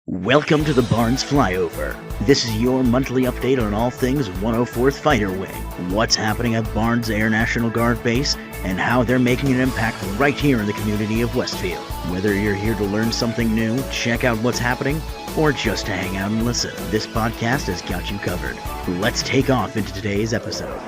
Welcome to the Barnes Flyover. This is your monthly update on all things 104th Fighter Wing, what's happening at Barnes Air National Guard Base, and how they're making an impact right here in the community of Westfield. Whether you're here to learn something new, check out what's happening, or just to hang out and listen, this podcast has got you covered. Let's take off into today's episode.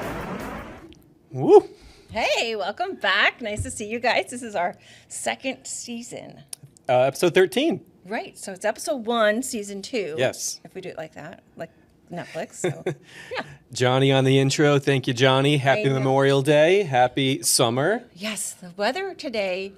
Woo! Hey, welcome back. Nice to see you guys. This is our second season. Episode 13. Right. So it's episode 1, season 2. Yes. If we do it like that, like Netflix. So, yeah. Johnny on the intro. Thank you, Johnny. Happy Memorial Day. Happy summer. Yes. The weather today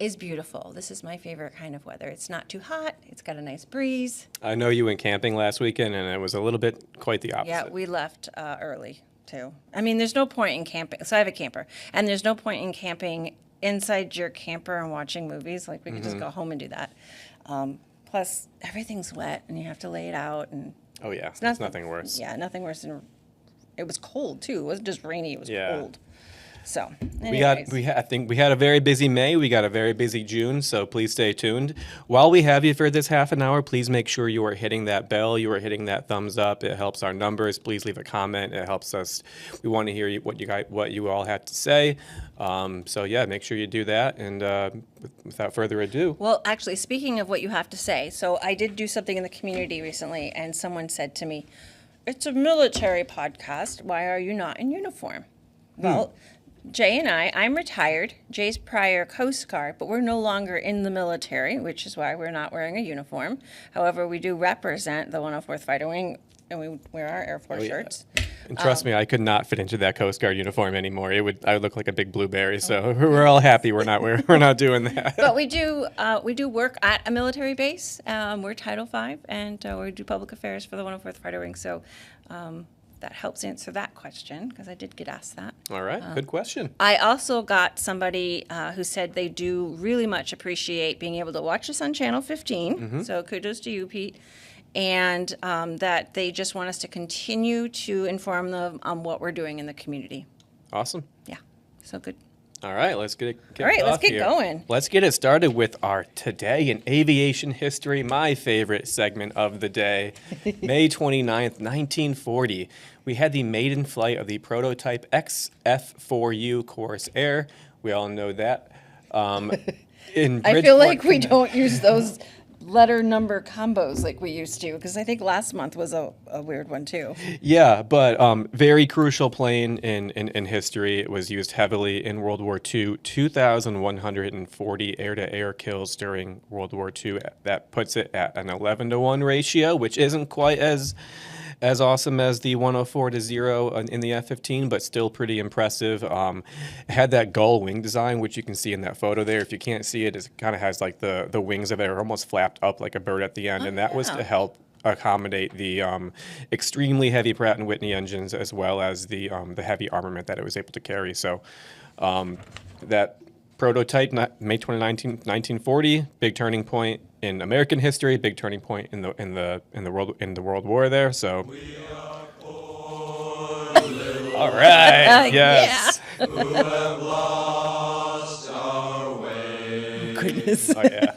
is beautiful. This is my favorite kind of weather. It's not too hot. It's got a nice breeze. I know you went camping last weekend, and it was a little bit quite the opposite. Yeah, we left early, too. I mean, there's no point in camping. So I have a camper. And there's no point in camping inside your camper and watching movies. Like, we could just go home and do that. Plus, everything's wet, and you have to lay it out. And oh, yeah. It's nothing worse. Yeah, nothing worse than it was cold, too. It wasn't just rainy. It was cold. So, anyways. I think we had a very busy May. We got a very busy June, so please stay tuned. While we have you for this half an hour, please make sure you are hitting that bell. You are hitting that thumbs up. It helps our numbers. Please leave a comment. It helps us. We want to hear what you all have to say. So, yeah, make sure you do that. And without further ado. Well, actually, speaking of what you have to say, so I did do something in the community recently, and someone said to me, "It's a military podcast. Why are you not in uniform?" Well, Jay and I'm retired. Jay's prior Coast Guard, but we're no longer in the military, which is why we're not wearing a uniform. However, we do represent the 104th Fighter Wing, and we wear our Air Force shirts. And trust me, I could not fit into that Coast Guard uniform anymore. I would look like a big blueberry. So we're all happy we're not doing that. But we do work at a military base. We're Title V, and we do public affairs for the 104th Fighter Wing. So that helps answer that question, because I did get asked that. All right, good question. I also got somebody who said they do really much appreciate being able to watch us on Channel 15. So kudos to you, Pete. And that they just want us to continue to inform them on what we're doing in the community. Awesome. Yeah, so good. All right, let's get it kicked off. All right, let's get here. going. Let's get it started with our Today in Aviation History, my favorite segment of the day. May 29th, 1940, we had the maiden flight of the prototype XF4U Corsair. We all know that. I feel like we don't use those letter number combos like we used to, because I think last month was a weird one too. Yeah, but very crucial plane in history. It was used heavily in World War II. 2,140 air-to-air kills during World War II. That puts it at an 11-to-1 ratio, which isn't quite as awesome as the 104-to-0 in the F-15, but still pretty impressive. It had that gull wing design, which you can see in that photo there. If you can't see it, it kind of has like the wings of it are almost flapped up like a bird at the end, and that was to help accommodate the extremely heavy Pratt & Whitney engines, as well as the heavy armament that it was able to carry. So that prototype, May 29, 1940, big turning point in American history, big turning point in the World War there. So, all right, yes. Yeah. Who have lost our way. Goodness. Oh yeah.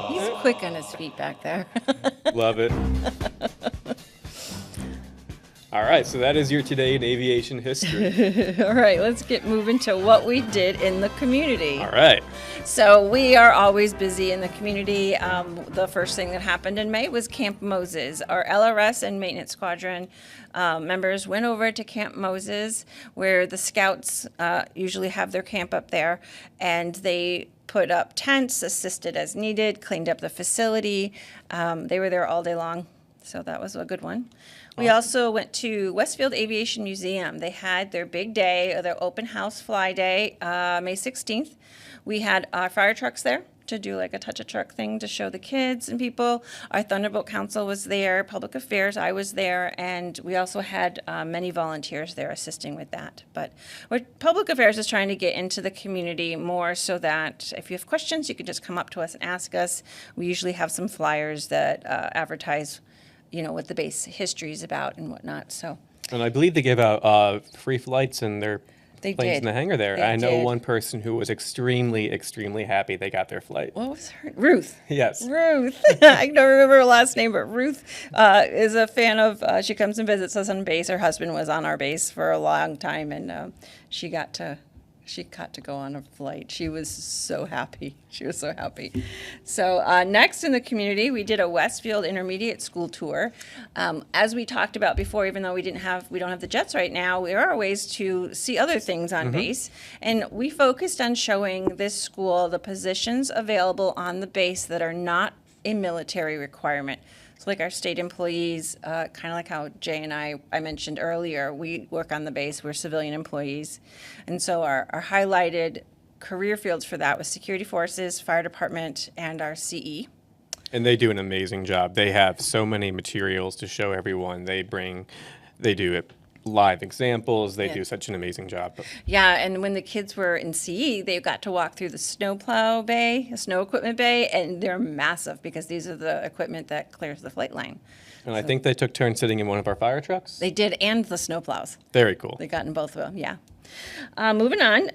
He's quick on his feet back there. Love it. All right, so that is your Today in Aviation History. All right, let's get moving to what we did in the community. All right. So we are always busy in the community. The first thing that happened in May was Camp Moses. Our LRS and Maintenance Squadron members went over to Camp Moses, where the scouts usually have their camp up there, and they put up tents, assisted as needed, cleaned up the facility. They were there all day long, so that was a good one. We also went to Westfield Aviation Museum. They had their big day, their open house fly day, May 16th. We had our fire trucks there to do like a touch-a-truck thing to show the kids and people. Our Thunderbolt Council was there, Public Affairs, I was there, and we also had many volunteers there assisting with that. But what Public Affairs is trying to get into the community more, so that if you have questions, you can just come up to us and ask us. We usually have some flyers that advertise what the base history is about and whatnot. So. And I believe they give out free flights, and they're They planes did. in the hangar there. They I know did. one person who was extremely, extremely happy they got their flight. What was her? Ruth. Yes. Ruth. I don't remember her last name, but Ruth is a fan of, she comes and visits us on base. Her husband was on our base for a long time, and she got to go on a flight. She was so happy. She was so happy. So next in the community, we did a Westfield Intermediate School tour. As we talked about before, even though we don't have the jets right now, there are ways to see other things on base. And we focused on showing this school the positions available on the base that are not a military requirement. So like our state employees, kind of like how Jay and I mentioned earlier, we work on the base, we're civilian employees. And so our highlighted career fields for that was security forces, fire department, and our CE. And they do an amazing job. They have so many materials to show everyone. They do it live examples. They do such an amazing job. Yeah, and when the kids were in CE, they got to walk through the snowplow bay, the snow equipment bay, and they're massive because these are the equipment that clears the flight line. And I think they took turns sitting in one of our fire trucks. They did, and the snowplows. Very cool. They got in both of them, yeah. Moving on,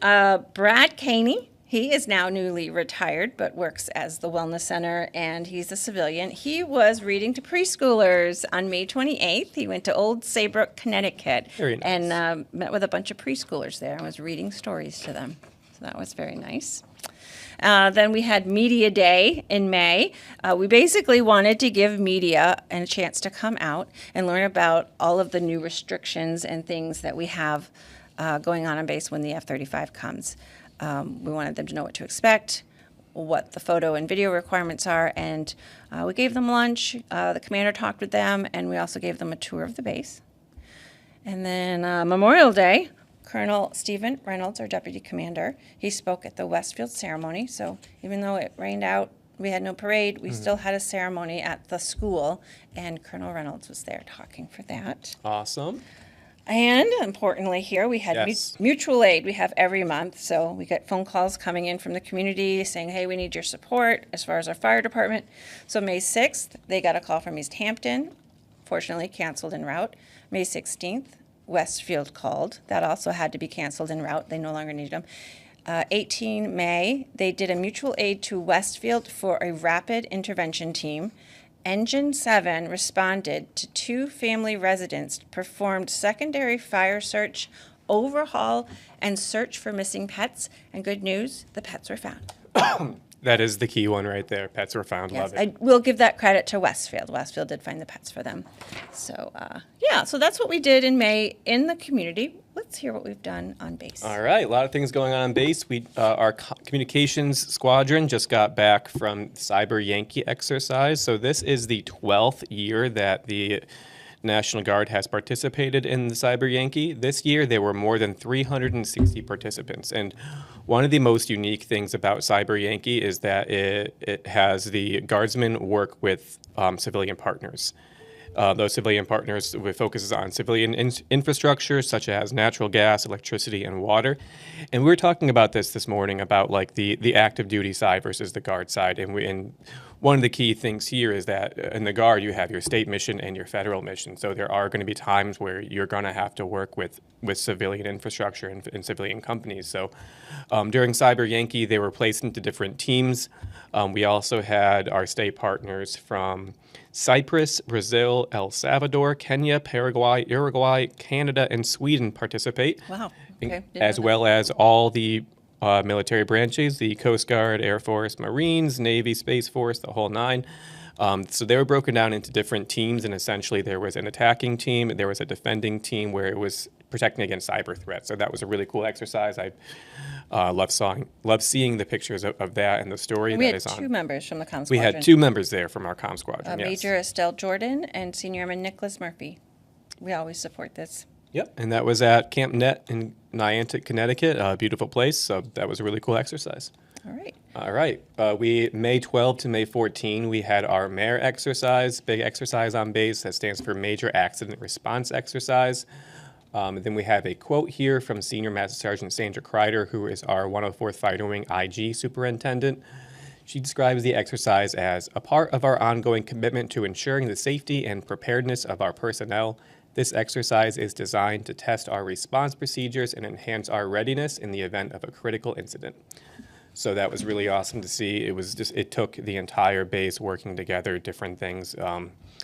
Brad Caney. He is now newly retired, but works as the Wellness Center, and he's a civilian. He was reading to preschoolers on May 28th. He went to Old Saybrook, Connecticut, Very nice. and met with a bunch of preschoolers there and was reading stories to them. So that was very nice. Then we had Media Day in May. We basically wanted to give media a chance to come out and learn about all of the new restrictions and things that we have going on base when the F-35 comes. We wanted them to know what to expect, what the photo and video requirements are, and we gave them lunch. The commander talked with them, and we also gave them a tour of the base. And then Memorial Day, Colonel Stephen Reynolds, our deputy commander, he spoke at the Westfield ceremony. So even though it rained out, we had no parade, we still had a ceremony at the school, and Colonel Reynolds was there talking for that. Awesome. And importantly here, we had Yes. mutual aid we have every month. So we get phone calls coming in from the community saying, hey, we need your support as far as our fire department. So May 6th, they got a call from East Hampton, fortunately canceled en route. May 16th, Westfield called. That also had to be canceled en route. They no longer needed them. 18 May, they did a mutual aid to Westfield for a rapid intervention team. Engine 7 responded to 2 family residents, performed secondary fire search, overhaul, and search for missing pets. And good news, the pets were found. That is the key one right there. Pets were found. Yes, Love it. I will give that credit to Westfield. Westfield did find the pets for them. So, yeah, so that's what we did in May in the community. Let's hear what we've done on base. All right, a lot of things going on base. Our communications squadron just got back from Cyber Yankee exercise. So this is the 12th year that the National Guard has participated in the Cyber Yankee. This year, there were more than 360 participants. And one of the most unique things about Cyber Yankee is that it has the guardsmen work with civilian partners. Those civilian partners with focuses on civilian infrastructure such as natural gas, electricity, and water. And we were talking about this morning about like the active duty side versus the guard side. And one of the key things here is that in the Guard, you have your state mission and your federal mission. So there are going to be times where you're going to have to work with civilian infrastructure and civilian companies. So during Cyber Yankee, they were placed into different teams. We also had our state partners from Cyprus, Brazil, El Salvador, Kenya, Paraguay, Uruguay, Canada, and Sweden participate. Wow. Okay. As well as all the military branches, the Coast Guard, Air Force, Marines, Navy, Space Force, the whole nine. So they were broken down into different teams, and essentially there was an attacking team, there was a defending team where it was protecting against cyber threats. So that was a really cool exercise. I love seeing the pictures of that and the story We that had is on. 2 members from the comm squadron. We had 2 members there from our comm squadron, yes. Major Estelle Jordan and Senior Airman Nicholas Murphy. We always support this. Yep, and that was at Camp Net in Niantic, Connecticut, a beautiful place. So that was a really cool exercise. All right. All right. May 12 to May 14, we had our MARE exercise, big exercise on base. That stands for Major Accident Response Exercise. And then we have a quote here from Senior Master Sergeant Sandra Kreider, who is our 104th Fighter Wing IG Superintendent. She describes the exercise as a part of our ongoing commitment to ensuring the safety and preparedness of our personnel. This exercise is designed to test our response procedures and enhance our readiness in the event of a critical incident. So that was really awesome to see. It took the entire base working together, different things.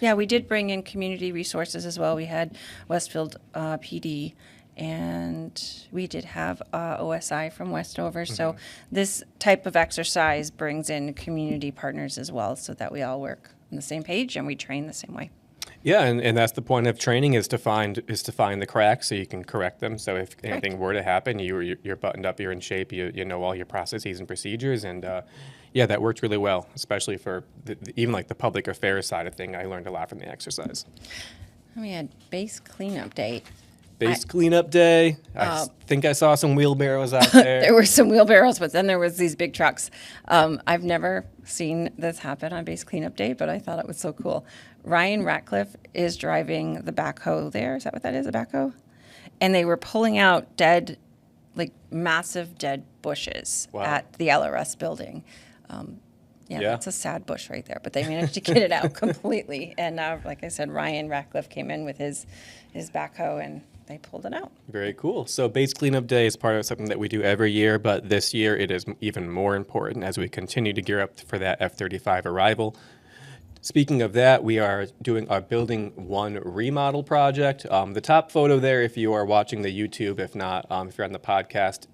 Yeah, we did bring in community resources as well. We had Westfield PD, and we did have OSI from Westover. So this type of exercise brings in community partners as well, so that we all work on the same page and we train the same way. Yeah, and that's the point of training, is to find the cracks so you can correct them. So if anything were to happen, you're buttoned up, you're in shape, you know all your processes and procedures, and yeah, that worked really well, especially for even like the public affairs side of thing. I learned a lot from the exercise. We had base cleanup day. Base cleanup day. I think I saw some wheelbarrows out there. There were some wheelbarrows, but then there was these big trucks. I've never seen this happen on base cleanup day, but I thought it was so cool. Ryan Ratcliffe is driving the backhoe there. Is that what that is, a backhoe? And they were pulling out dead, like massive dead bushes at the LRS building. Yeah, that's a sad bush right there, but they managed to get it out completely. And like I said, Ryan Ratcliffe came in with his backhoe and they pulled it out. Very cool. So base cleanup day is part of something that we do every year, but this year it is even more important as we continue to gear up for that F-35 arrival. Speaking of that, we are doing our Building 1 remodel project. The top photo there, if you are watching the YouTube, if not, if you're on the podcast,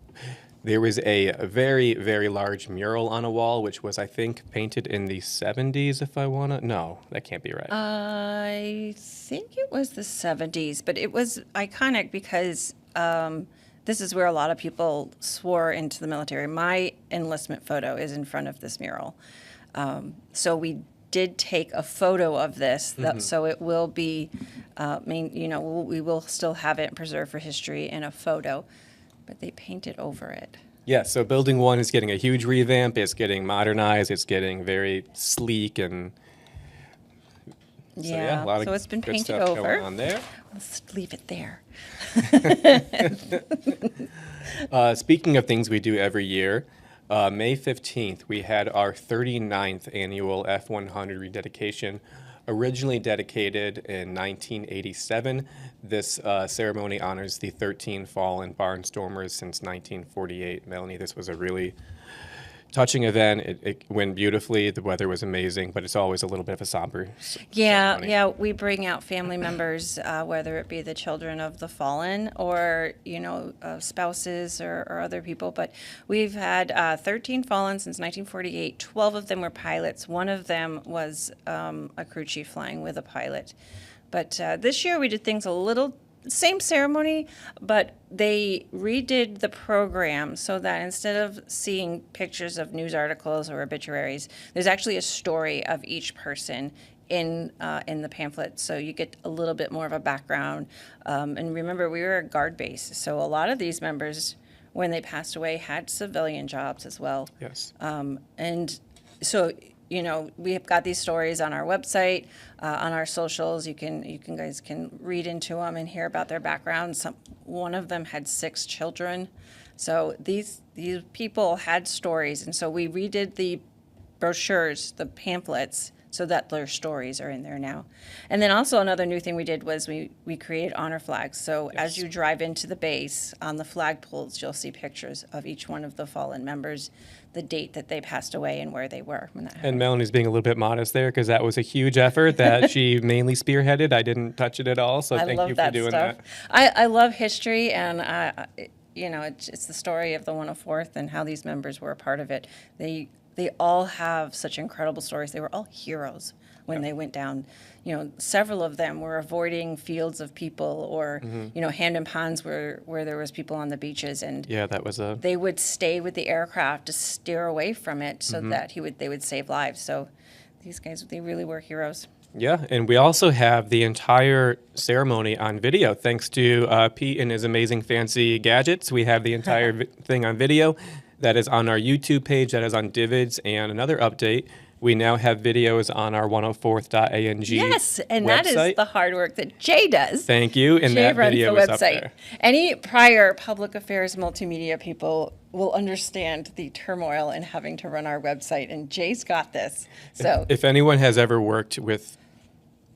there was a very, very large mural on a wall, which was, I think, painted in the 70s, if I want to. No, that can't be right. I think it was the 70s, but it was iconic because this is where a lot of people swore into the military. My enlistment photo is in front of this mural. So we did take a photo of this, so it will be, we will still have it preserved for history in a photo, but they painted over it. Yeah, so Building 1 is getting a huge revamp. It's getting modernized. It's getting very sleek, and a lot of it's been good painted stuff over. going on there. Let's leave it there. Speaking of things we do every year, May 15th, we had our 39th annual F-100 rededication, originally dedicated in 1987. This ceremony honors the 13 fallen barnstormers since 1948. Melanie, this was a really touching event. It went beautifully. The weather was amazing, but it's always a little bit of a somber ceremony. Yeah, we bring out family members, whether it be the children of the fallen or, spouses or other people. But we've had 13 fallen since 1948. 12 of them were pilots. One of them was a crew chief flying with a pilot. But this year we did things a little same ceremony, but they redid the program so that instead of seeing pictures of news articles or obituaries, there's actually a story of each person in the pamphlet, so you get a little bit more of a background. And remember, we were a guard base, so a lot of these members, when they passed away, had civilian jobs as well. Yes. And so, we have got these stories on our website, on our socials. You guys can read into them and hear about their backgrounds. One of them had 6 children, so these people had stories, and so we redid the brochures, the pamphlets, so that their stories are in there now. And then also another new thing we did was we created honor flags. So as you drive into the base, on the flag poles, you'll see pictures of each one of the fallen members, the date that they passed away and where they were when that happened. And Melanie's being a little bit modest there because that was a huge effort that she mainly spearheaded. I didn't touch it at all, so thank you for doing that. I love history, and it's the story of the 104th and how these members were a part of it. They all have such incredible stories. They were all heroes when they went down. Several of them were avoiding fields of people or, Hamden Ponds where there was people on the beaches. And they would stay with the aircraft to steer away from it so that they would save lives. So these guys, they really were heroes. Yeah, and we also have the entire ceremony on video. Thanks to Pete and his amazing fancy gadgets, we have the entire thing on video. That is on our YouTube page, that is on Divids, and another update, we now have videos on our 104th.ang Yes, and website. That is the hard work that Jay does. Thank you, and Jay that runs video the is website. up there. Any prior public affairs multimedia people will understand the turmoil in having to run our website, and Jay's got this. So if anyone has ever worked with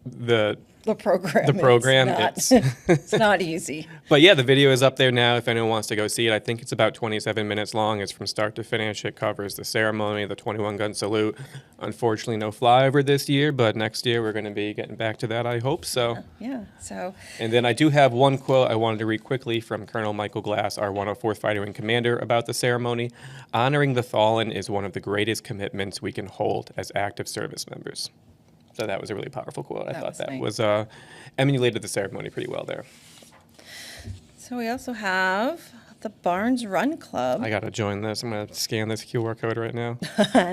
the the program. The program, it's not easy. But yeah, the video is up there now if anyone wants to go see it. I think it's about 27 minutes long. It's from start to finish. It covers the ceremony, the 21-gun salute. Unfortunately, no flyover this year, but next year we're going to be getting back to that, I hope. So. Yeah, so. And then I do have one quote I wanted to read quickly from Colonel Michael Glass, our 104th Fighter Wing commander, about the ceremony. Honoring the fallen is one of the greatest commitments we can hold as active service members. So that was a really powerful quote. I thought that was emulated the ceremony pretty well there. So we also have the Barnes Run Club. I got to join this. I'm going to scan this QR code right now.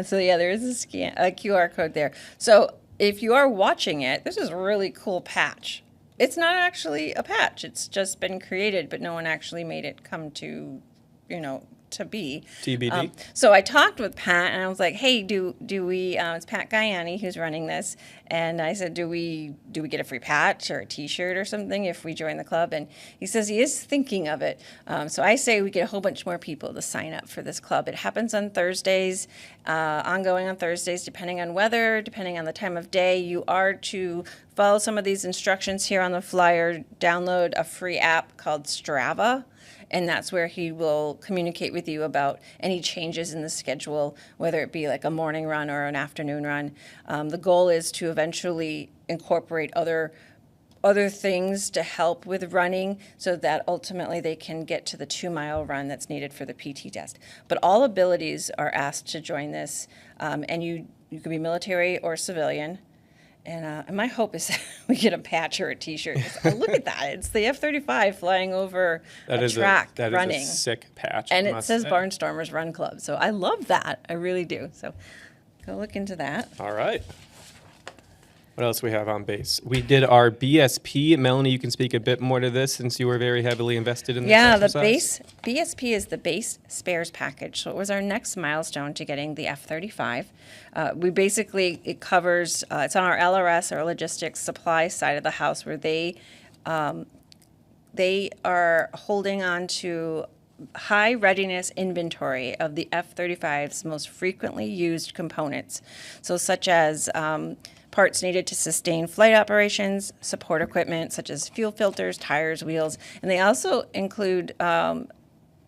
So yeah, there is a QR code there. So if you are watching it, this is a really cool patch. It's not actually a patch. It's just been created, but no one actually made it come to, to be. TBD. So I talked with Pat, and I was like, "Hey, do we?" It's Pat Guyani who's running this, and I said, "Do we get a free patch or a T-shirt or something if we join the club?" And he says he is thinking of it. So I say we get a whole bunch more people to sign up for this club. It happens on Thursdays, ongoing on Thursdays, depending on weather, depending on the time of day. You are to follow some of these instructions here on the flyer. Download a free app called Strava. And that's where he will communicate with you about any changes in the schedule, whether it be like a morning run or an afternoon run. The goal is to eventually incorporate other things to help with running so that ultimately they can get to the 2-mile run that's needed for the PT test. But all abilities are asked to join this, and you could be military or civilian. And my hope is that we get a patch or a T-shirt. Look at that. It's the F-35 flying over a track running. That is a sick patch. And it says Barnstormers Run Club. So I love that. I really do. So go look into that. All right. What else we have on base? We did our BSP. Melanie, you can speak a bit more to this since you were very heavily invested in this exercise. The BSP is the base spares package. So it was our next milestone to getting the F-35. It covers, it's on our LRS, our logistics supply side of the house, where they are holding on to high readiness inventory of the F-35's most frequently used components. So such as parts needed to sustain flight operations, support equipment such as fuel filters, tires, wheels, and they also include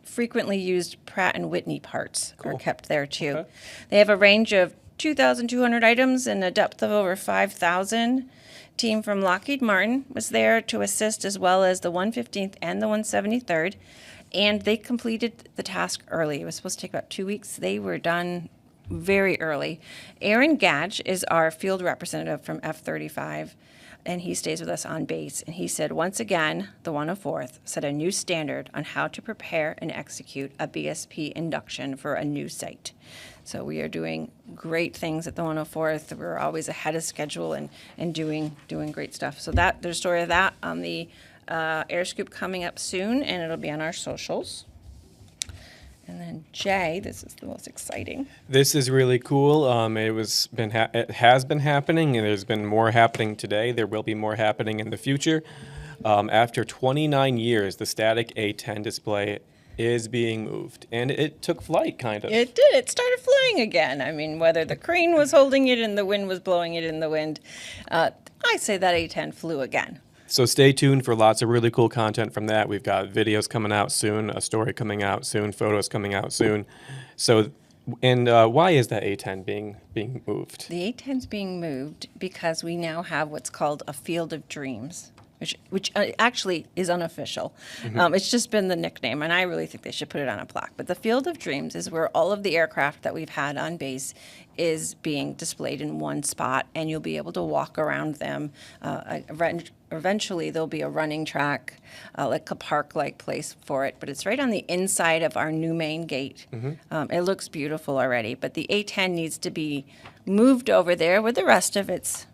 frequently used Pratt & Whitney parts are kept there too. Okay. They have a range of 2,200 items and a depth of over 5,000. Team from Lockheed Martin was there to assist, as well as the 115th and the 173rd, and they completed the task early. It was supposed to take about 2 weeks. They were done very early. Aaron Gadge is our field representative from F-35, and he stays with us on base. And he said, once again, the 104th set a new standard on how to prepare and execute a BSP induction for a new site. So we are doing great things at the 104th. We're always ahead of schedule and doing great stuff. So there's a story of that on the Air Scoop coming up soon, and it'll be on our socials. And then Jay, this is the most exciting. This is really cool. It has been happening, and there's been more happening today. There will be more happening in the future. After 29 years, the static A-10 display is being moved, and it took flight, kind of. It did. It started flying again. I mean, whether the crane was holding it and the wind was blowing it in the wind, I say that A-10 flew again. So stay tuned for lots of really cool content from that. We've got videos coming out soon, a story coming out soon, photos coming out soon. So, and why is that A-10 being moved? The A-10's being moved because we now have what's called a Field of Dreams, which actually is unofficial. Mm-hmm. It's just been the nickname, and I really think they should put it on a plaque. But the Field of Dreams is where all of the aircraft that we've had on base is being displayed in one spot, and you'll be able to walk around them. Eventually, there'll be a running track, like a park-like place for it, but it's right on the inside of our new main gate. Mm-hmm. It looks beautiful already, but the A-10 needs to be moved over there with the rest of its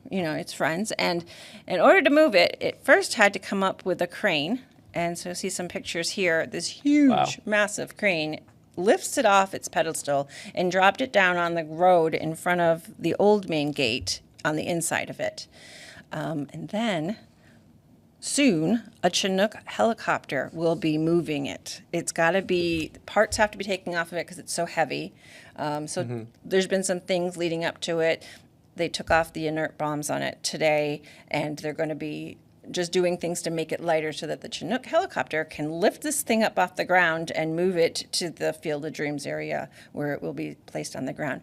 friends. And in order to move it, it first had to come up with a crane. And so see some pictures here. This huge, massive crane lifts it off its pedestal and dropped it down on the road in front of the old main gate on the inside of it. And then soon, a Chinook helicopter will be moving it. It's got to be, parts have to be taken off of it because it's so heavy. There's been some things leading up to it. They took off the inert bombs on it today, and they're going to be just doing things to make it lighter so that the Chinook helicopter can lift this thing up off the ground and move it to the Field of Dreams area where it will be placed on the ground.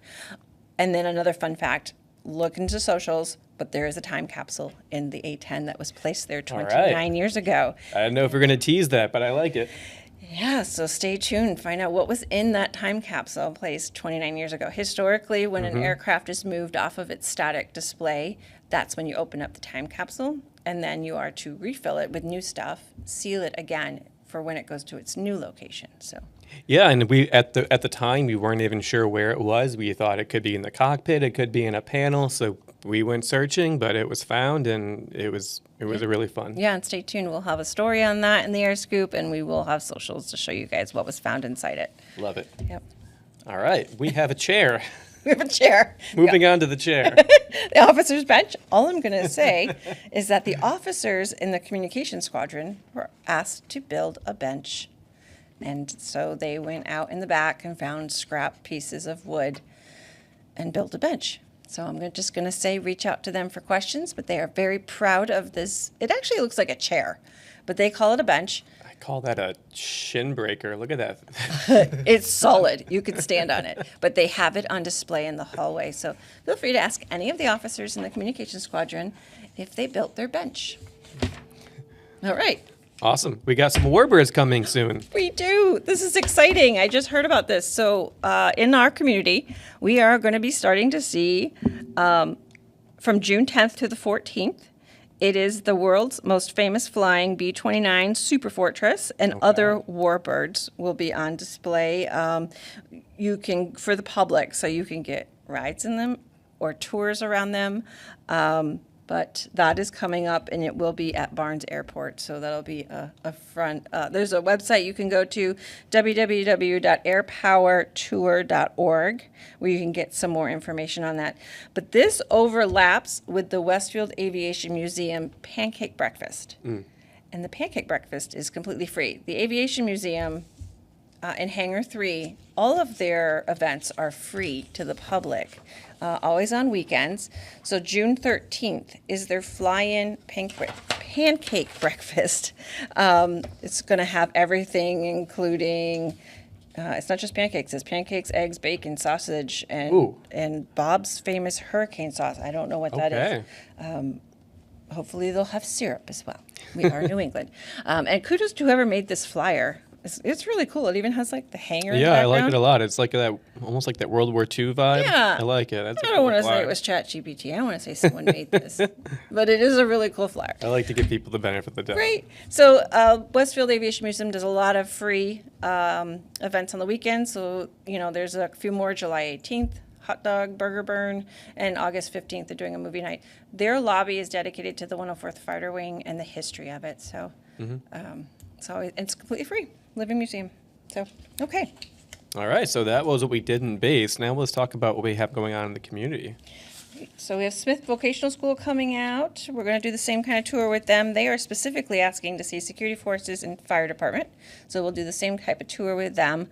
And then another fun fact, look into socials, but there is a time capsule in the A-10 that was placed there 29 years ago. I don't know if we're going to tease that, but I like it. Yeah, so stay tuned. Find out what was in that time capsule placed 29 years ago. Historically, when an aircraft is moved off of its static display, that's when you open up the time capsule, and then you are to refill it with new stuff, seal it again for when it goes to its new location. So. Yeah, and we at the time we weren't even sure where it was. We thought it could be in the cockpit, it could be in a panel. So we went searching, but it was found, and it was a really fun. Yeah, and stay tuned. We'll have a story on that in the Air Scoop, and we will have socials to show you guys what was found inside it. Love it. Yep. All right, we have a chair. We have a chair. Moving on to the chair. The officer's bench. All I'm going to say is that the officers in the communication squadron were asked to build a bench. And so they went out in the back and found scrap pieces of wood and built a bench. So I'm just going to say reach out to them for questions, but they are very proud of this. It actually looks like a chair, but they call it a bench. I call that a shin breaker. Look at that. It's solid. You could stand on it. But they have it on display in the hallway. So feel free to ask any of the officers in the communication squadron if they built their bench. All right. Awesome. We got some warbirds coming soon. We do. This is exciting. I just heard about this. So in our community, we are going to be starting to see from June 10th to the 14th. It is the world's most famous flying B-29 Super Fortress, and other warbirds will be on display. You can, for the public, so you can get rides in them or tours around them. But that is coming up, and it will be at Barnes Airport. So that'll be a front. There's a website you can go to, www.airpowertour.org, where you can get some more information on that. But this overlaps with the Westfield Aviation Museum Pancake Breakfast. And the Pancake Breakfast is completely free. The Aviation Museum in Hangar 3, all of their events are free to the public, always on weekends. So June 13th is their fly-in pancake breakfast. It's going to have everything, including, it's not just pancakes, it's pancakes, eggs, bacon, sausage, and Bob's famous hurricane sauce. I don't know what that is. Hopefully they'll have syrup as well. We are New England. And kudos to whoever made this flyer. It's really cool. It even has like the hanger. Yeah, I like it a lot. It's like that, almost like that World War II vibe. Yeah, I like it. I don't want to say it was ChatGPT. I want to say someone made this, but it is a really cool flyer. I like to give people the benefit of the doubt. Great. So Westfield Aviation Museum does a lot of free events on the weekend. So there's a few more. July 18th. Hot dog, burger burn, and August 15th they're doing a movie night. Their lobby is dedicated to the 104th Fighter Wing and the history of it. So, so it's completely free. Living museum. So, okay. All right. So that was what we did in base. Now let's talk about what we have going on in the community. So we have Smith Vocational School coming out. We're going to do the same kind of tour with them. They are specifically asking to see security forces and fire department. So we'll do the same type of tour with them.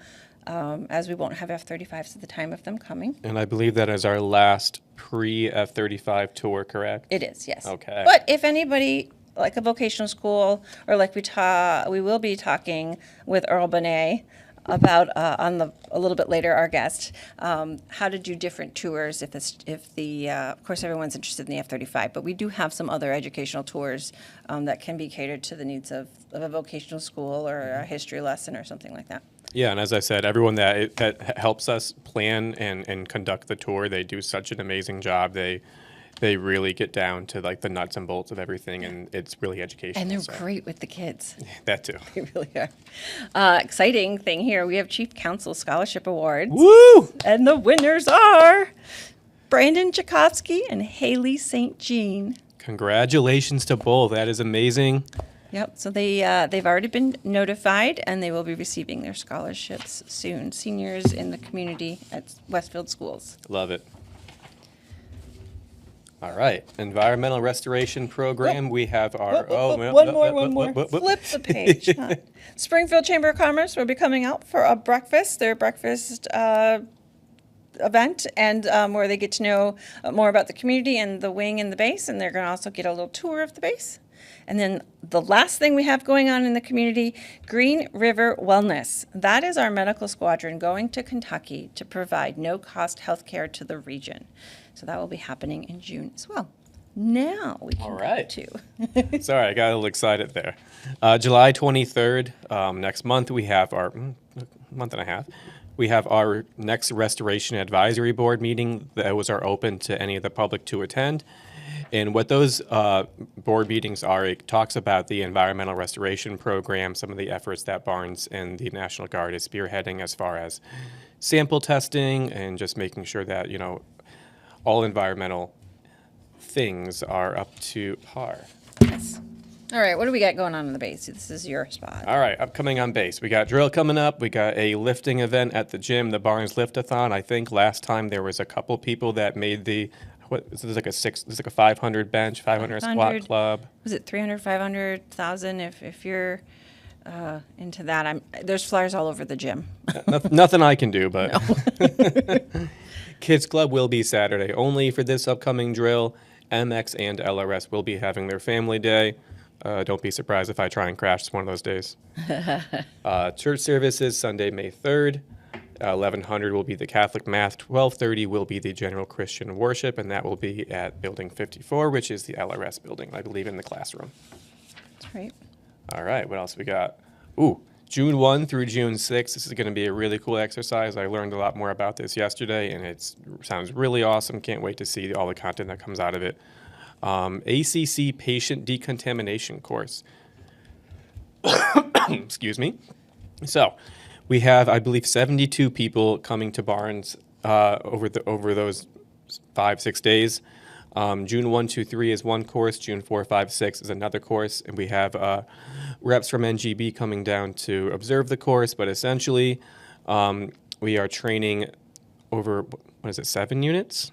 As we won't have F-35s at the time of them coming. And I believe that is our last pre-F-35 tour, correct? It is, yes. Okay. But if anybody, like a vocational school, or like we will be talking with Earl Bonnet about, a little bit later, our guest, how to do different tours of course everyone's interested in the F-35, but we do have some other educational tours that can be catered to the needs of a vocational school or a history lesson or something like that. Yeah, and as I said, everyone that helps us plan and conduct the tour, they do such an amazing job. They really get down to like the nuts and bolts of everything, and it's really educational. And they're great with the kids. That too. They really are. Exciting thing here, we have Chief Counsel Scholarship Awards. Woo! And the winners are Brandon Tchaikovsky and Haley St. Jean. Congratulations to both. That is amazing. Yep, so they've already been notified, and they will be receiving their scholarships soon. Seniors in the community at Westfield Schools. Love it. All right, environmental restoration program. We have our one more. Flip the page. Springfield Chamber of Commerce will be coming out for a breakfast. Their breakfast event, and where they get to know more about the community and the wing and the base, and they're going to also get a little tour of the base. And then the last thing we have going on in the community, Green River Wellness. That is our medical squadron going to Kentucky to provide no-cost health care to the region. So that will be happening in June as well. Now we can All right. go to. Sorry, I got a little excited there. July 23rd, next month, we have our month and a half. We have our next Restoration Advisory Board meeting. Those are open to any of the public to attend. And what those board meetings are, it talks about the environmental restoration program, some of the efforts that Barnes and the National Guard is spearheading as far as sample testing and just making sure that, all environmental things are up to par. Yes. All right, what do we got going on in the base? This is your spot. All right, upcoming on base. We got drill coming up. We got a lifting event at the gym, the Barnes Lift-a-thon. I think last time there was a couple people that made this is like a 500 bench, 500 squat club. Was it 300, 500,000? If you're into that, there's flyers all over the gym. Nothing I can do, but Kids Club will be Saturday only for this upcoming drill. MX and LRS will be having their family day. Don't be surprised if I try and crash one of those days. Church services Sunday, May 3rd. 1100 will be the Catholic Mass. 1230 will be the General Christian Worship, and that will be at Building 54, which is the LRS building, I believe, in the classroom. That's right. All right, what else we got? June 1 through June 6. This is going to be a really cool exercise. I learned a lot more about this yesterday, and it sounds really awesome. Can't wait to see all the content that comes out of it. ACC Patient Decontamination Course. Excuse me. So we have, I believe, 72 people coming to Barnes over those 5-6 days. June 1, 2, 3 is one course. June 4, 5, 6 is another course. And we have reps from NGB coming down to observe the course. But essentially, we are training over, 7 units?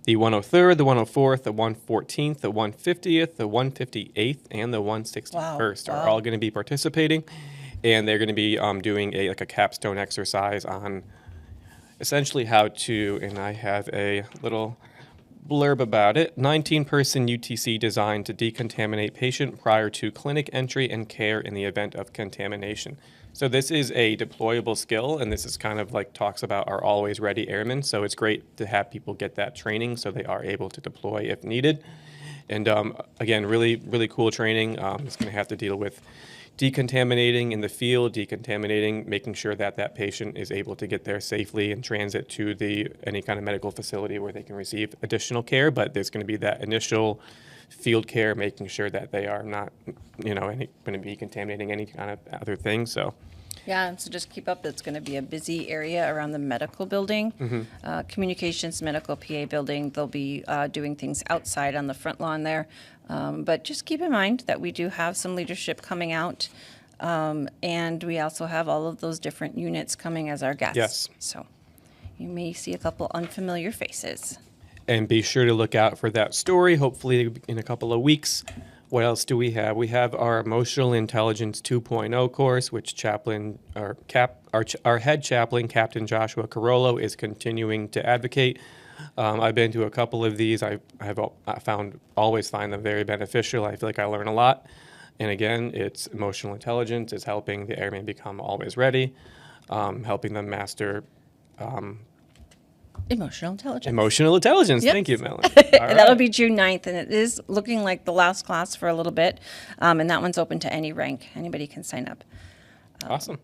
The 103rd, the 104th, the 114th, the 150th, the 158th, and the 161st are all going to be participating. And they're going to be doing a capstone exercise on essentially how to, and I have a little blurb about it, 19-person UTC designed to decontaminate patient prior to clinic entry and care in the event of contamination. So this is a deployable skill, and this is kind of talks about our always ready airmen. So it's great to have people get that training so they are able to deploy if needed. And again, really, really cool training. It's going to have to deal with decontaminating in the field, decontaminating, making sure that that patient is able to get there safely and transit to any kind of medical facility where they can receive additional care. But there's going to be that initial field care, making sure that they are not, going to be contaminating any kind of other thing. So. Yeah, and so just keep up. It's going to be a busy area around the medical building, communications, medical PA building. They'll be doing things outside on the front lawn there. But just keep in mind that we do have some leadership coming out, and we also have all of those different units coming as our guests. Yes. So you may see a couple unfamiliar faces. And be sure to look out for that story, hopefully in a couple of weeks. What else do we have? We have our Emotional Intelligence 2.0 course, which our head chaplain, Captain Joshua Carollo, is continuing to advocate. I've been to a couple of these. I have always find them very beneficial. I feel like I learn a lot. And again, it's emotional intelligence. It's helping the airmen become always ready, helping them master Emotional intelligence. Emotional intelligence. Yep. Thank you, Melanie. That'll be June 9th, and it is looking like the last class for a little bit, and that one's open to any rank. Anybody can sign up. Awesome.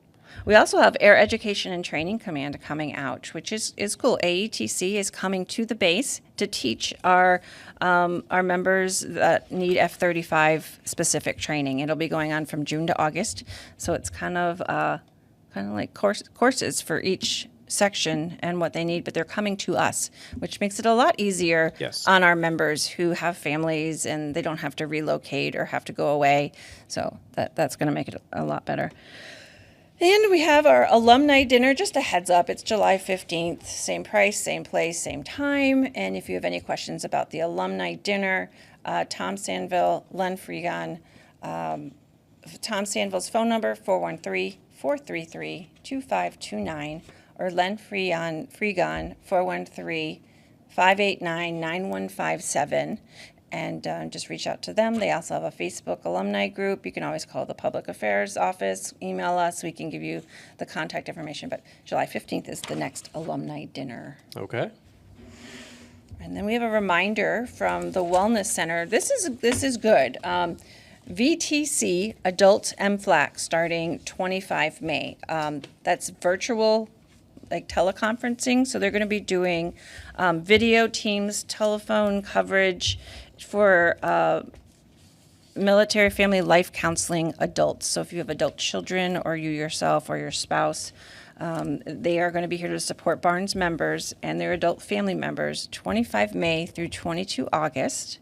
We also have Air Education and Training Command coming out, which is cool. AETC is coming to the base to teach our members that need F-35 specific training. It'll be going on from June to August, so it's kind of like courses for each section and what they need, but they're coming to us, which makes it a lot easier on our members who have families and they don't have to relocate or have to go away. So that's going to make it a lot better. And we have our alumni dinner. Just a heads up, it's July 15th. Same price, same place, same time. And if you have any questions about the alumni dinner, Tom Sandville, Len Freegon, Tom Sandville's phone number, 413-433-2529, or Len Freegon, 413-589-9157. And just reach out to them. They also have a Facebook alumni group. You can always call the Public Affairs office, email us. We can give you the contact information. But July 15th is the next alumni dinner. Okay. And then we have a reminder from the Wellness Center. This is good. VTC Adult MFLAC starting 25 May. That's virtual, like teleconferencing. So they're going to be doing video, Teams, telephone coverage for military family life counseling adults. So if you have adult children or you yourself or your spouse, they are going to be here to support Barnes members and their adult family members 25 May through 22 August.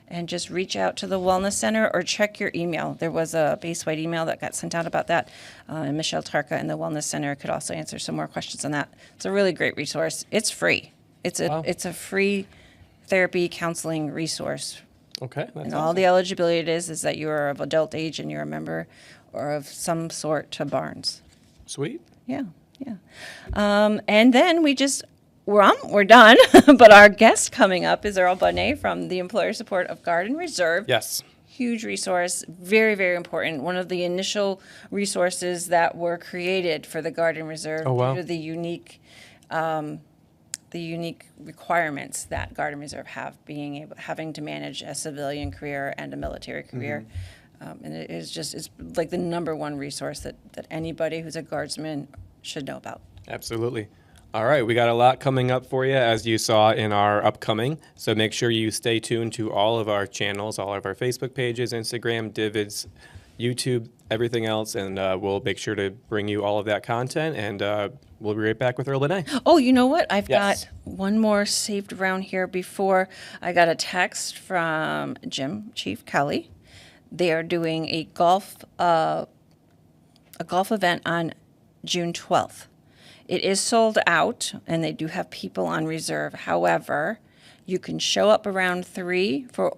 And just reach out to the Wellness Center or check your email. There was a base-wide email that got sent out about that. And Michelle Tarka and the Wellness Center could also answer some more questions on that. It's a really great resource. It's free. It's a free therapy counseling resource. Okay. That's And awesome. all the eligibility it is that you are of adult age and you're a member or of some sort to Barnes. Sweet. Yeah. And then we're done, but our guest coming up is Earl Bonnet from the Employer Support of Guard and Reserve. Yes. Huge resource, very, very important. One of the initial resources that were created for the Guard and Reserve Oh, wow. due to the unique requirements that Guard and Reserve have, having to manage a civilian career and a military career. And it's like the number one resource that anybody who's a guardsman should know about. Absolutely. All right, we got a lot coming up for you, as you saw in our upcoming. So make sure you stay tuned to all of our channels, all of our Facebook pages, Instagram, Divids, YouTube, everything else, and we'll make sure to bring you all of that content. And we'll be right back with Earl Bonnet. Oh, you know what? I've Yes. got one more saved around here before. I got a text from Chief Kelly. They are doing a golf event on June 12th. It is sold out, and they do have people on reserve. However, you can show up around 3 for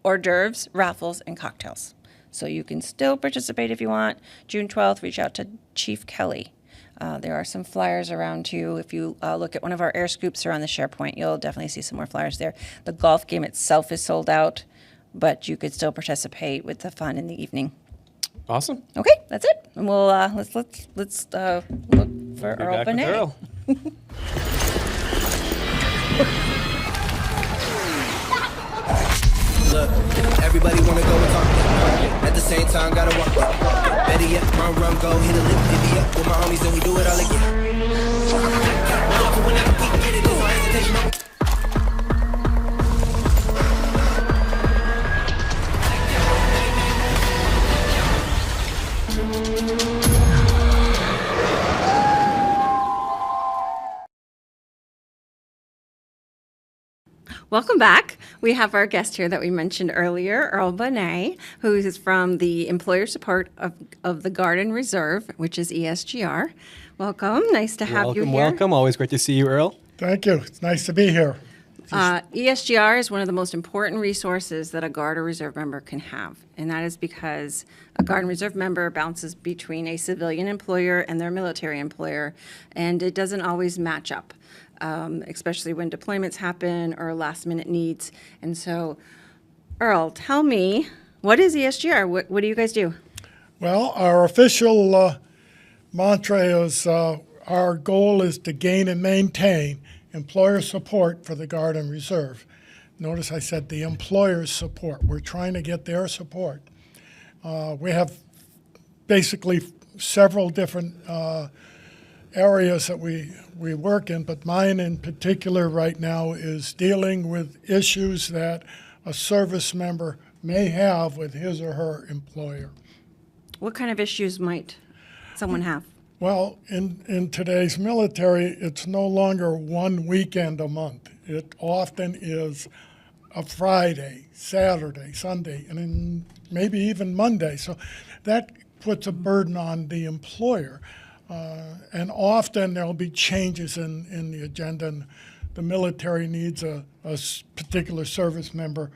hors d'oeuvres, raffles, and cocktails. So you can still participate if you want. June 12th, reach out to Chief Kelly. There are some flyers around too. If you look at one of our air scoops or on the SharePoint, you'll definitely see some more flyers there. The golf game itself is sold out, but you could still participate with the fun in the evening. Awesome. Okay, that's it. And we'll let's look for Be Earl back with Bonnet. Earl. Look, everybody wanna go and talk. At the same time, gotta walk. Better yet, run, go, hit a lick, divvy up with my homies, and we do it all again. Whenever we get it, there's no hesitation. Welcome back. We have our guest here that we mentioned earlier, Earl Bonnet, who is from the Employer Support of the Guard and Reserve, which is ESGR. Welcome. Nice to have you here. Welcome. Always great to see you, Earl. Thank you. It's nice to be here. ESGR is one of the most important resources that a Guard or Reserve member can have, and that is because a Guard and Reserve member bounces between a civilian employer and their military employer, and it doesn't always match up, especially when deployments happen or last-minute needs. And so, Earl, tell me, what is ESGR? What do you guys do? Well, our official mantra is our goal is to gain and maintain employer support for the Guard and Reserve. Notice I said the employer's support. We're trying to get their support. We have basically several different areas that we work in, but mine in particular right now is dealing with issues that a service member may have with his or her employer. What kind of issues might someone have? Well, in today's military, it's no longer one weekend a month. It often is a Friday, Saturday, Sunday, and then maybe even Monday. So that puts a burden on the employer. And often there'll be changes in the agenda, and the military needs a particular service member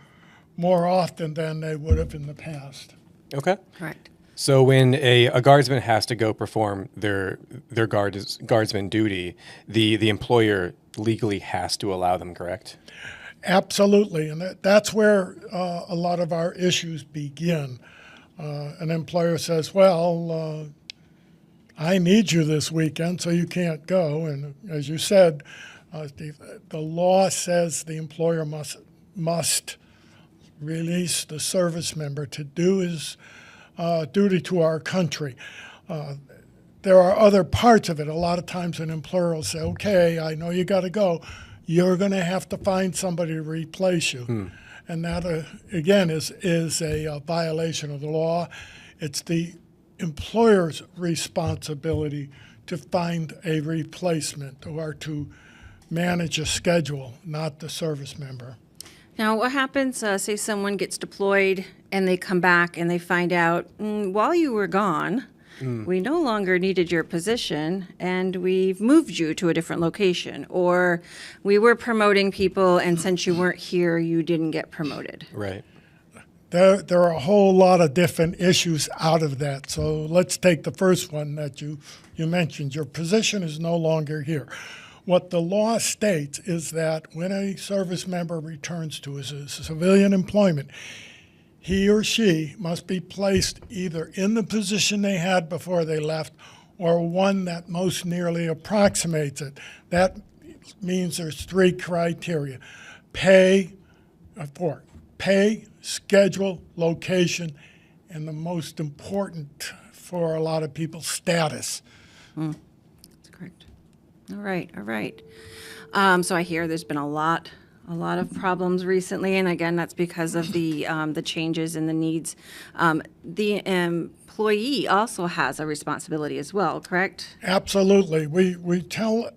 more often than they would have in the past. Okay. Correct. So when a guardsman has to go perform their guardsman duty, the employer legally has to allow them, correct? Absolutely, and that's where a lot of our issues begin. An employer says, well, I need you this weekend, so you can't go. And as you said, the law says the employer must release the service member to do his duty to our country. There are other parts of it. A lot of times an employer will say, okay, I know you got to go. You're going to have to find somebody to replace you. And that, again, is a violation of the law. It's the employer's responsibility to find a replacement or to manage a schedule, not the service member. Now, what happens, say someone gets deployed and they come back and they find out, while you were gone, we no longer needed your position and we've moved you to a different location, or we were promoting people and since you weren't here, you didn't get promoted. Right. There are a whole lot of different issues out of that. So let's take the first one that you mentioned. Your position is no longer here. What the law states is that when a service member returns to his civilian employment, he or she must be placed either in the position they had before they left or one that most nearly approximates it. That means there's three criteria: pay, schedule, location, and the most important for a lot of people, status. That's correct. All right. So I hear there's been a lot of problems recently, and again, that's because of the changes in the needs. The employee also has a responsibility as well, correct? Absolutely. We tell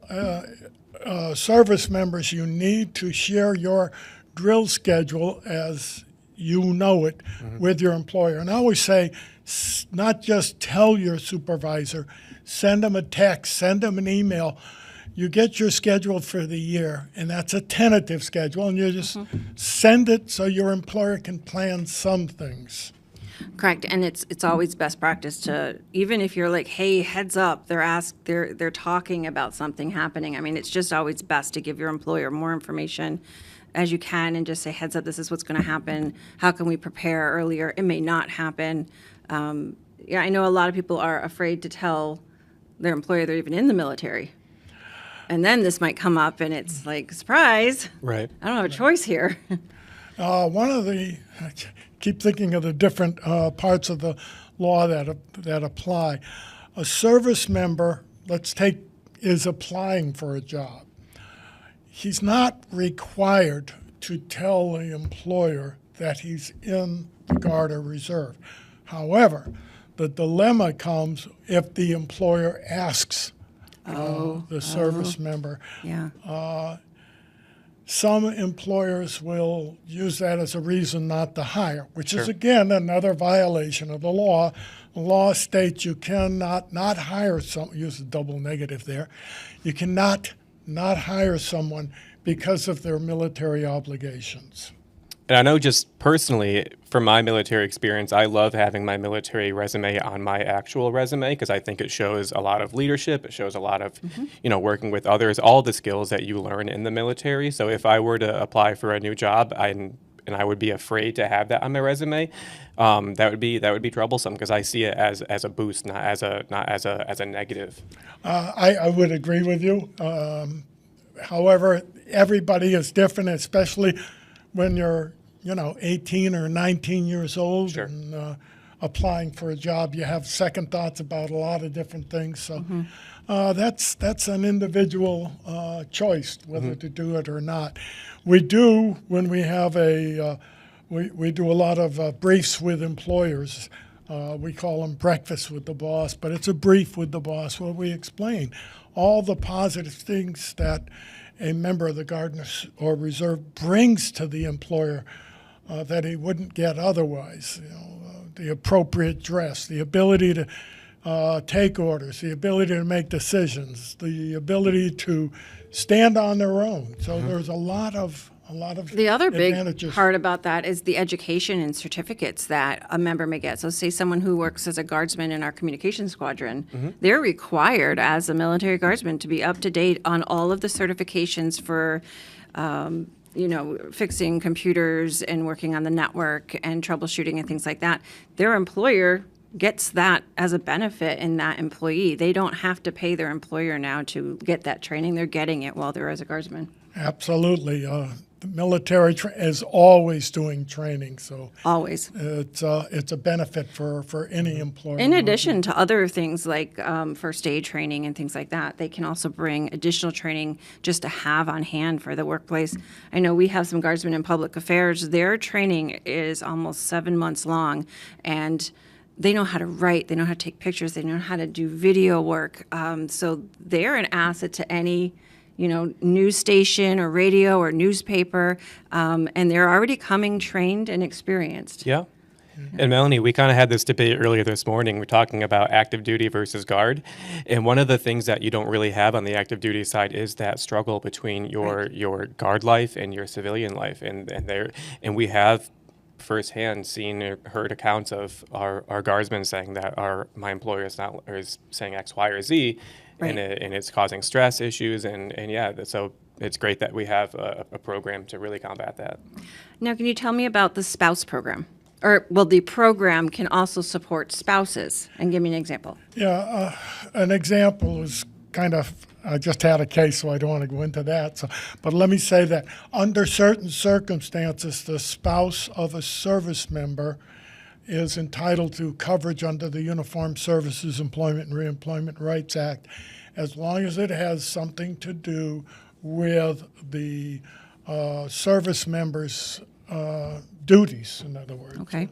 service members you need to share your drill schedule as you know it with your employer. And I always say, not just tell your supervisor, send them a text, send them an email. You get your schedule for the year, and that's a tentative schedule, and you just send it so your employer can plan some things. Correct, and it's always best practice to, even if you're like, hey, heads up, they're talking about something happening. I mean, it's just always best to give your employer more information as you can and just say, heads up, this is what's going to happen. How can we prepare earlier? It may not happen. I know a lot of people are afraid to tell their employer they're even in the military. And then this might come up and it's like, surprise. Right. I don't have a choice here. I keep thinking of the different parts of the law that apply. A service member, is applying for a job. He's not required to tell the employer that he's in the Guard or Reserve. However, the dilemma comes if the employer asks the service member. Yeah. Some employers will use that as a reason not to hire, which is, again, another violation of the law. The law states you cannot not hire use a double negative there. You cannot not hire someone because of their military obligations. And I know just personally, from my military experience, I love having my military resume on my actual resume because I think it shows a lot of leadership. It shows a lot of, working with others, all the skills that you learn in the military. So if I were to apply for a new job, and I would be afraid to have that on my resume, that would be troublesome because I see it as a boost, not as a negative. I would agree with you. However, everybody is different, especially when you're 18 or 19 years old and applying for a job. You have second thoughts about a lot of different things. So that's an individual choice whether to do it or not. We do, when we have we do a lot of briefs with employers. We call them breakfast with the boss, but it's a brief with the boss where we explain all the positive things that a member of the Guard or Reserve brings to the employer that he wouldn't get otherwise. The appropriate dress, the ability to take orders, the ability to make decisions, the ability to stand on their own. So there's a lot of a lot of The other big advantages. part about that is the education and certificates that a member may get. So say someone who works as a guardsman in our communication squadron, they're required as a military guardsman to be up to date on all of the certifications for, fixing computers and working on the network and troubleshooting and things like that. Their employer gets that as a benefit in that employee. They don't have to pay their employer now to get that training. They're getting it while they're as a guardsman. Absolutely. The military is always doing training, so Always. it's a benefit for any employer. In addition to other things like first aid training and things like that, they can also bring additional training just to have on hand for the workplace. I know we have some guardsmen in public affairs. Their training is almost 7 months long, and they know how to write, they know how to take pictures, they know how to do video work. So they're an asset to any news station or radio or newspaper, and they're already coming trained and experienced. Yeah. And Melanie, we kind of had this debate earlier this morning. We're talking about active duty versus guard. And one of the things that you don't really have on the active duty side is that struggle between your guard life and your civilian life. And we have firsthand seen or heard accounts of our guardsmen saying that my employer is saying X, Y, or Z. Right. And it's causing stress issues, and so it's great that we have a program to really combat that. Now, can you tell me about the spouse program? The program can also support spouses, and give me an example. Yeah, an example is I just had a case, so I don't want to go into that. But let me say that under certain circumstances, the spouse of a service member is entitled to coverage under the Uniformed Services Employment and Reemployment Rights Act, as long as it has something to do with the service member's duties, in other words. Okay.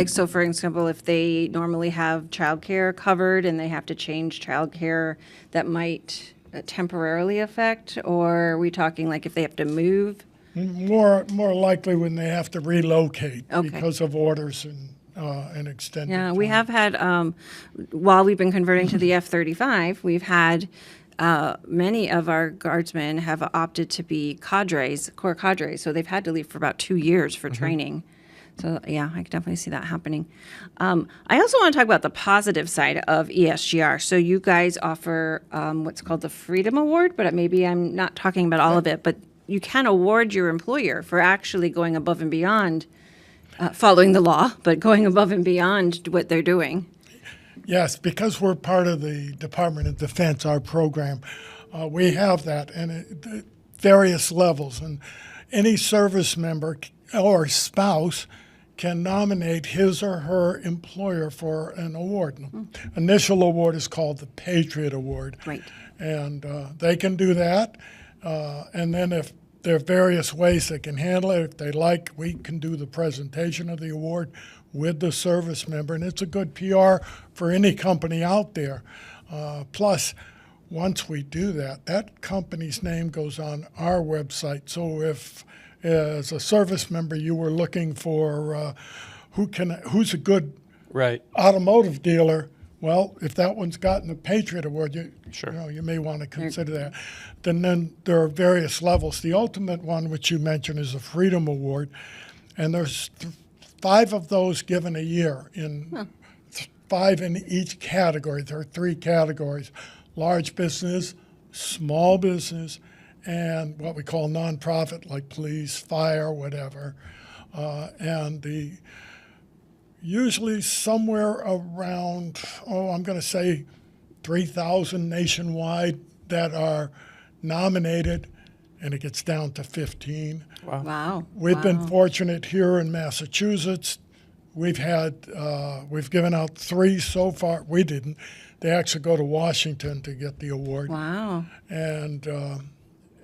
So for example, if they normally have childcare covered and they have to change childcare, that might temporarily affect, or are we talking like if they have to move? More likely when they have to relocate Okay. because of orders and extended Yeah, we time. have had, while we've been converting to the F-35, we've had many of our guardsmen have opted to be corps cadres, so they've had to leave for about 2 years for training. So, yeah, I can definitely see that happening. I also want to talk about the positive side of ESGR. So you guys offer what's called the Freedom Award, but maybe I'm not talking about all of it, but you can award your employer for actually going above and beyond, following the law, but going above and beyond what they're doing. Yes, because we're part of the Department of Defense, our program, we have that, and at various levels. And any service member or spouse can nominate his or her employer for an award. Initial award is called the Patriot Award. Right. And they can do that. And then if there are various ways they can handle it, if they like, we can do the presentation of the award with the service member. And it's a good PR for any company out there. Plus, once we do that, that company's name goes on our website. So if as a service member you were looking for who's a good Right. automotive dealer, well, if that one's gotten the Patriot Award, Sure. you may want to consider that. Then there are various levels. The ultimate one, which you mentioned, is the Freedom Award, and there's 5 of those given a year, 5 in each category. There are 3 categories: large business, small business, and what we call nonprofit, like police, fire, whatever. And usually somewhere around, I'm going to say 3,000 nationwide that are nominated, and it gets down to 15. Wow. We've been fortunate here in Massachusetts. We've given out 3 so far. We didn't. They actually go to Washington to get the award. Wow.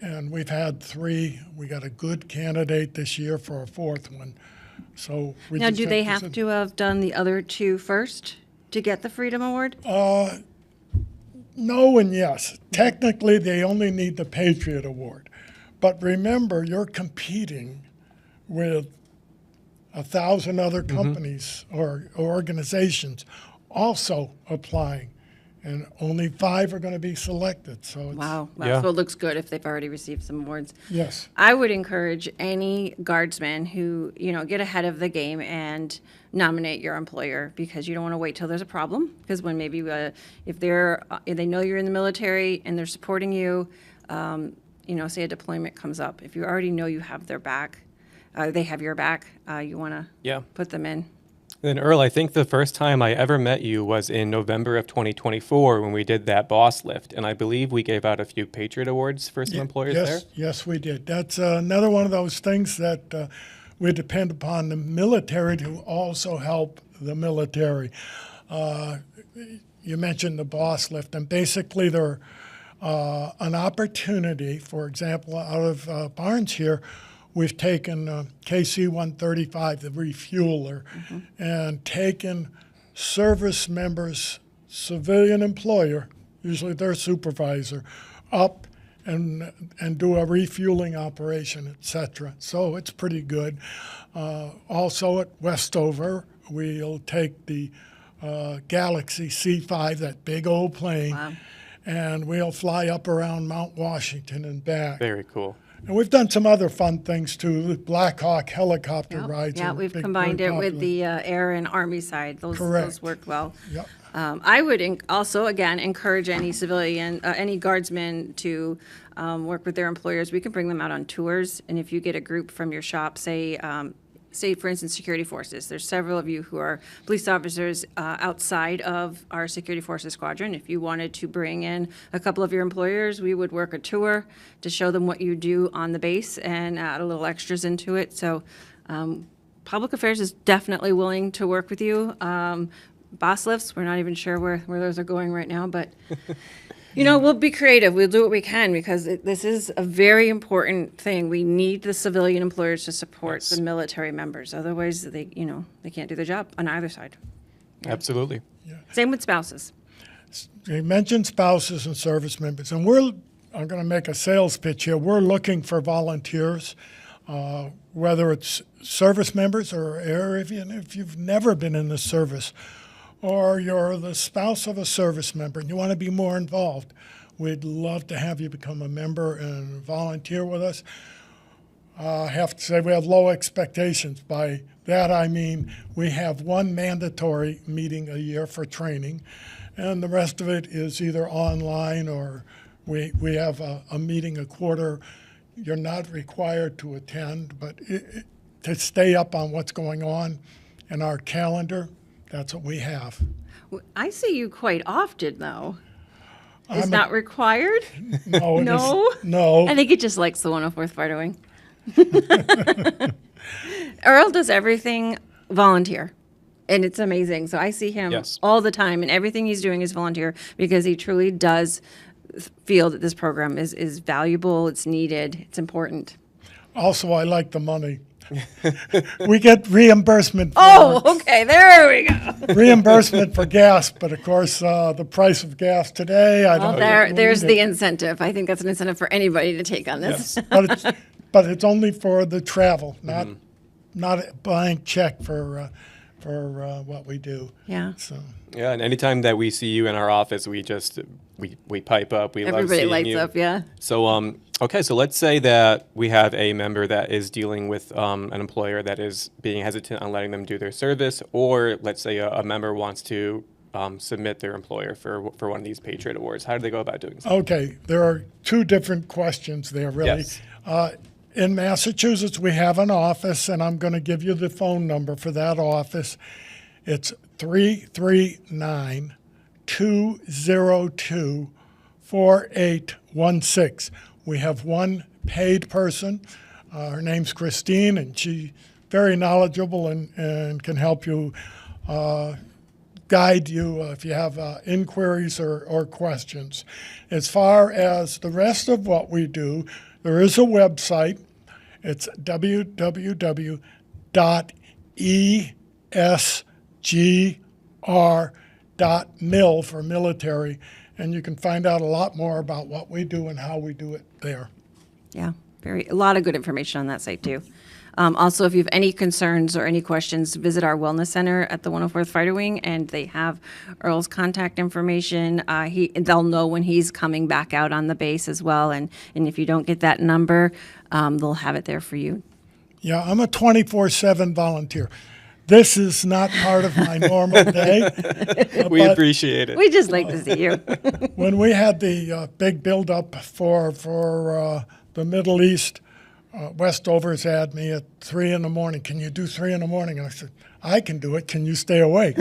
And we've had 3. We got a good candidate this year for a 4th one. So we Now, just do they to have send- to have done the other 2 first to get the Freedom Award? No and yes. Technically, they only need the Patriot Award. But remember, you're competing with 1,000 other companies or organizations also applying. and only 5 are going to be selected. So it's, Wow. Yeah. So it looks good if they've already received some awards. yes. I would encourage any guardsmen who, get ahead of the game and nominate your employer, because you don't want to wait till there's a problem. Because when maybe if they know you're in the military and they're supporting you, say a deployment comes up, if you already know you have their back, they have your back, you want to Yeah. put them in. Then Earl, I think the first time I ever met you was in November of 2024 when we did that boss lift, and I believe we gave out a few Patriot Awards for some employers there. Yes, we did. That's another one of those things that we depend upon the military to also help the military. You mentioned the boss lift, and basically they're an opportunity. For example, out of Barnes here, we've taken KC-135, the refueler, and taken service members' civilian employer, usually their supervisor, up and do a refueling operation, etc. So it's pretty good. Also at Westover, we'll take the Galaxy C5, that big old plane, and we'll fly up around Mount Washington and back. Very cool. And we've done some other fun things too. The Black Hawk helicopter rides. Yeah, are we've big, combined very it with popular. the Air and Army side. Those Correct. worked well. Yep. I would also, again, encourage any civilian, any guardsmen to work with their employers. We can bring them out on tours, and if you get a group from your shop, say, for instance, security forces. There's several of you who are police officers outside of our security forces squadron. If you wanted to bring in a couple of your employers, we would work a tour to show them what you do on the base and add a little extras into it. So Public Affairs is definitely willing to work with you. Boss lifts, we're not even sure where those are going right now, but we'll be creative. We'll do what we can, because this is a very important thing. We need the civilian employers to support the military members. Otherwise, they can't do their job on either side. Absolutely. Same with spouses. You mentioned spouses and service members, and I'm going to make a sales pitch here. We're looking for volunteers, whether it's service members or if you've never been in the service, or you're the spouse of a service member and you want to be more involved. We'd love to have you become a member and volunteer with us. I have to say we have low expectations. By that I mean we have one mandatory meeting a year for training, and the rest of it is either online or we have a meeting a quarter. You're not required to attend, but to stay up on what's going on in our calendar, that's what we have. I see you quite often, though. Is I'm not required? No, No? no. I think he just likes the 104th Fighter Wing. Earl does everything volunteer, and it's amazing. So I see him Yes. all the time, and everything he's doing is volunteer, because he truly does feel that this program is valuable, it's needed, it's important. Also, I like the money. We get reimbursement. Okay, there we go. Reimbursement for gas, but of course, the price of gas today, I Well, don't. there's the incentive. I think that's an incentive for anybody to take on this. But it's only for the travel, not a blank check for what we do. Yeah. So Yeah, and anytime that we see you in our office, we pipe up. We love Everybody seeing lights you. up, yeah. So, okay, so let's say that we have a member that is dealing with an employer that is being hesitant on letting them do their service, or let's say a member wants to submit their employer for one of these Patriot Awards. How do they go about doing so? okay, there are two different questions there, really. Yes. In Massachusetts, we have an office, and I'm going to give you the phone number for that office. It's 339-202-4816. We have one paid person. Her name's Christine, and she's very knowledgeable and can help you, guide you if you have inquiries or questions. As far as the rest of what we do, there is a website. It's www.esgr.mil for military, and you can find out a lot more about what we do and how we do it there. Yeah, a lot of good information on that site too. Also, if you have any concerns or any questions, visit our wellness center at the 104th Fighter Wing, and they have Earl's contact information. They'll know when he's coming back out on the base as well, and if you don't get that number, they'll have it there for you. Yeah, I'm a 24/7 volunteer. This is not part of my normal day. We but appreciate it. We just like to see you. when we had the big build-up for the Middle East, Westovers had me at 3 in the morning. Can you do 3 in the morning? And I said, I can do it. Can you stay awake?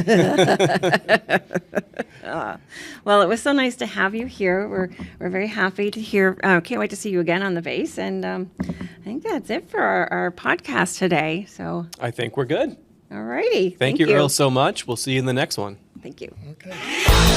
Well, it was so nice to have you here. We're very happy to hear. Can't wait to see you again on the base. And I think that's it for our podcast today. So, I think we're good. all righty. Thank you, Earl, so much. We'll see you in the next one. Thank you. Okay.